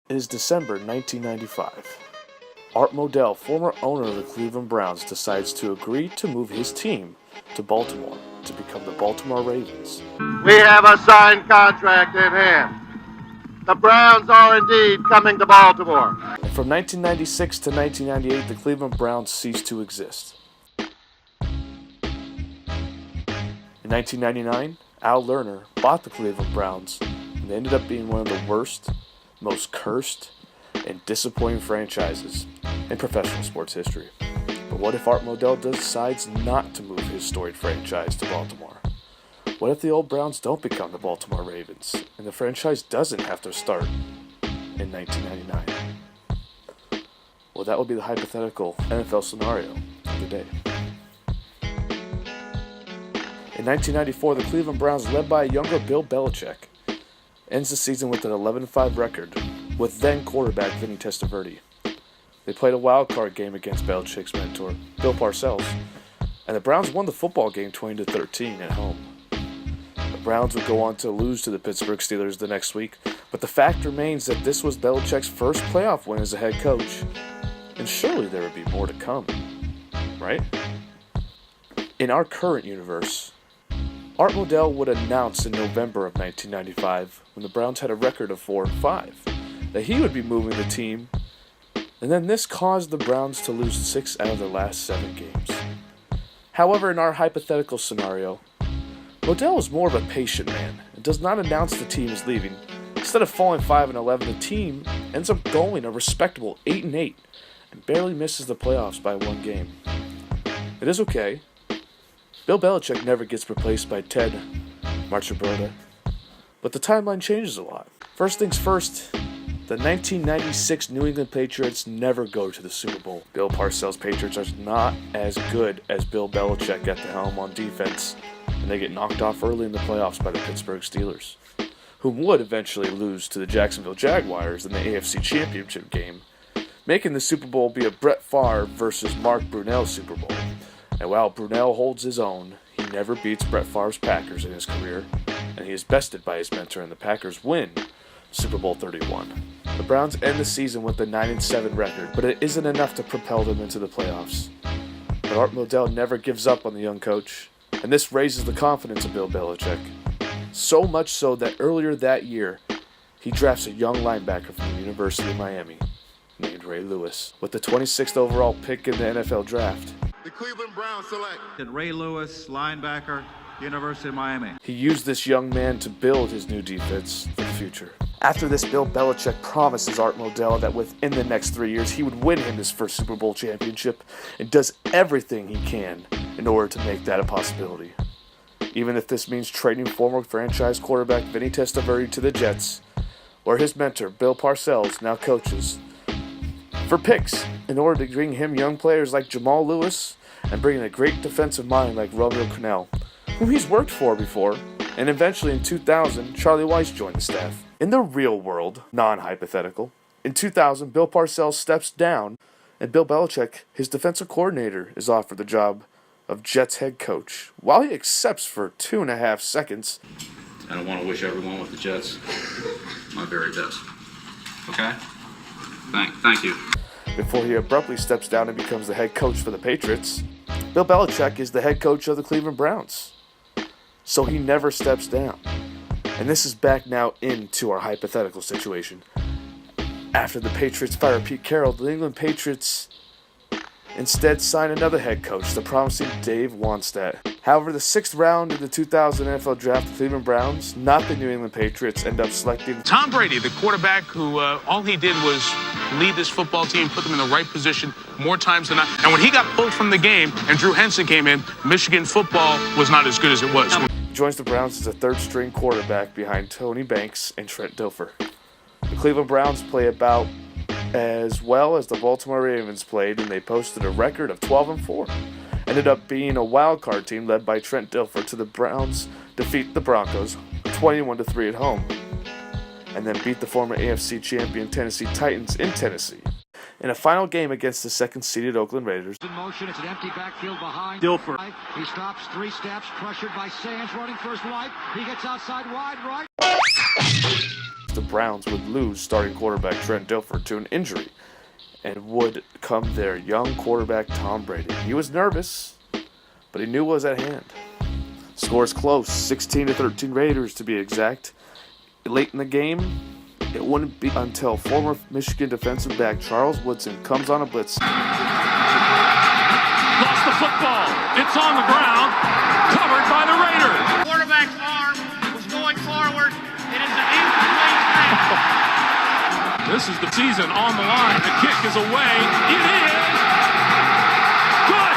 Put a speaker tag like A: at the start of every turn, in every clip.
A: It is December 1995. Art Modell, former owner of the Cleveland Browns, decides to agree to move his team to Baltimore to become the Baltimore Ravens.
B: We have a signed contract in hand. The Browns are indeed coming to Baltimore.
A: And from 1996 to 1998, the Cleveland Browns ceased to exist. In 1999, Al Lerner bought the Cleveland Browns, and they ended up being one of the worst, most cursed, and disappointing franchises in professional sports history. But what if Art Modell decides not to move his storied franchise to Baltimore? What if the old Browns don't become the Baltimore Ravens, and the franchise doesn't have to start in 1999? Well, that would be the hypothetical NFL scenario of the day. In 1994, the Cleveland Browns, led by a younger Bill Belichick, ends the season with an 11-5 record with then quarterback Vinny Testaverde. They played a wild card game against Belichick's mentor, Bill Parcells, and the Browns won the football game 20-13 at home. The Browns would go on to lose to the Pittsburgh Steelers the next week, but the fact remains that this was Belichick's first playoff win as a head coach, and surely there would be more to come, right? In our current universe, Art Modell would announce in November of 1995, when the Browns had a record of 4-5, that he would be moving the team, and then this caused the Browns to lose 6 out of their last 7 games. However, in our hypothetical scenario, Modell is more of a patient man and does not announce the team is leaving. Instead of falling 5-11, the team ends up going a respectable 8-8 and barely misses the playoffs by 1 game. It is okay. Bill Belichick never gets replaced by Ted Marchibroda, but the timeline changes a lot. First things first, the 1996 New England Patriots never go to the Super Bowl. Bill Parcells' Patriots are not as good as Bill Belichick at the helm on defense, and they get knocked off early in the playoffs by the Pittsburgh Steelers, who would eventually lose to the Jacksonville Jaguars in the AFC Championship game, making the Super Bowl be a Brett Favre versus Mark Brunell Super Bowl. And while Brunell holds his own, he never beats Brett Favre's Packers in his career, and he is bested by his mentor, and the Packers win Super Bowl 31. The Browns end the season with a 9-7 record, but it isn't enough to propel them into the playoffs. But Art Modell never gives up on the young coach, and this raises the confidence of Bill Belichick. So much so that earlier that year, he drafts a young linebacker from the University of Miami named Ray Lewis. With the 26th overall pick in the NFL draft,
B: The Cleveland Browns select
C: Ray Lewis, linebacker, University of Miami.
A: he used this young man to build his new defense for the future. After this, Bill Belichick promises Art Modell that within the next 3 years, he would win him his first Super Bowl championship and does everything he can in order to make that a possibility. Even if this means trading former franchise quarterback Vinny Testaverde to the Jets, where his mentor Bill Parcells now coaches, for picks in order to bring him young players like Jamal Lewis and bring in a great defensive mind like Romeo Crennel, whom he's worked for before, and eventually in 2000, Charlie Weis joined the staff. In the real world, non-hypothetical, in 2000, Bill Parcells steps down, and Bill Belichick, his defensive coordinator, is offered the job of Jets head coach. While he accepts for 2.5 seconds,
D: I don't want to wish everyone with the Jets my very best. Okay? Thank you.
A: before he abruptly steps down and becomes the head coach for the Patriots, Bill Belichick is the head coach of the Cleveland Browns. So he never steps down. And this is back now into our hypothetical situation. After the Patriots fire Pete Carroll, the New England Patriots instead sign another head coach, the promising Dave Wannstedt. However, the 6th round in the 2000 NFL Draft, the Cleveland Browns, not the New England Patriots, end up selecting
E: Tom Brady, the quarterback who all he did was lead this football team, put them in the right position more times than not. And when he got pulled from the game and Drew Henson came in, Michigan football was not as good as it was.
A: He joins the Browns as a third-string quarterback behind Tony Banks and Trent Dilfer. The Cleveland Browns play about as well as the Baltimore Ravens played, and they posted a record of 12-4. Ended up being a wild card team led by Trent Dilfer to the Browns defeat the Broncos 21-3 at home, and then beat the former AFC champion Tennessee Titans in Tennessee in a final game against the second-seeded Oakland Raiders.
F: In motion, it's an empty backfield behind
C: Dilfer.
F: He stops 3 steps, pressured by Sands, running first right. He gets outside wide right.
A: the Browns would lose starting quarterback Trent Dilfer to an injury and would come their young quarterback Tom Brady. He was nervous, but he knew what was at hand. Scores close, 16-13 Raiders to be exact. Late in the game, it wouldn't be until former Michigan defensive back Charles Woodson comes on a blitz.
G: Lost the football. It's on the ground, covered by the Raiders.
H: Quarterback's arm was going forward. It is an incomplete pass.
G: This is the season on the line. The kick is away. It is good.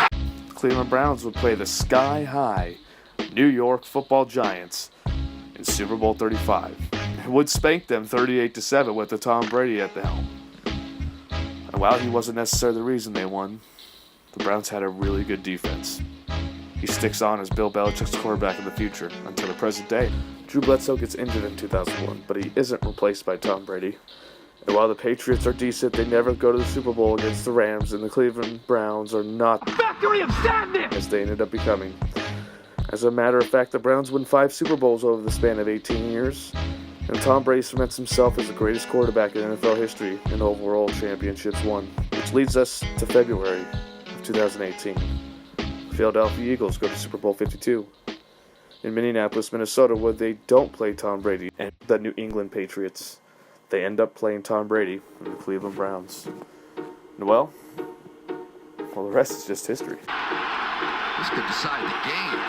A: The Cleveland Browns would play the sky-high New York Football Giants in Super Bowl 35. It would spank them 38-7 with the Tom Brady at the helm. And while he wasn't necessarily the reason they won, the Browns had a really good defense. He sticks on as Bill Belichick's quarterback in the future until the present day. Drew Bledsoe gets injured in 2001, but he isn't replaced by Tom Brady. And while the Patriots are decent, they never go to the Super Bowl against the Rams, and the Cleveland Browns are not
G: Factory of sadness.
A: as they ended up becoming. As a matter of fact, the Browns win 5 Super Bowls over the span of 18 years, and Tom Brady cements himself as the greatest quarterback in NFL history in overall championships won, which leads us to February of 2018. The Philadelphia Eagles go to Super Bowl 52. In Minneapolis, Minnesota, where they don't play Tom Brady and the New England Patriots, they end up playing Tom Brady and the Cleveland Browns. And well, the rest is just history.
I: This could decide the game.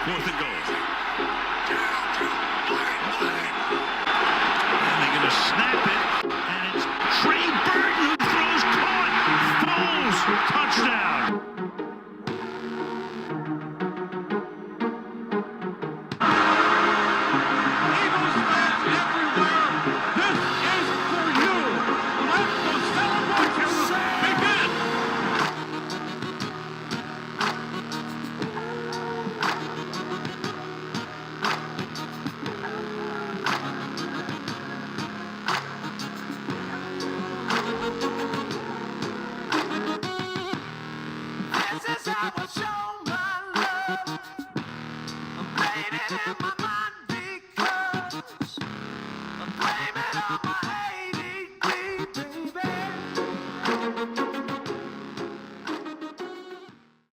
J: 4th and goal.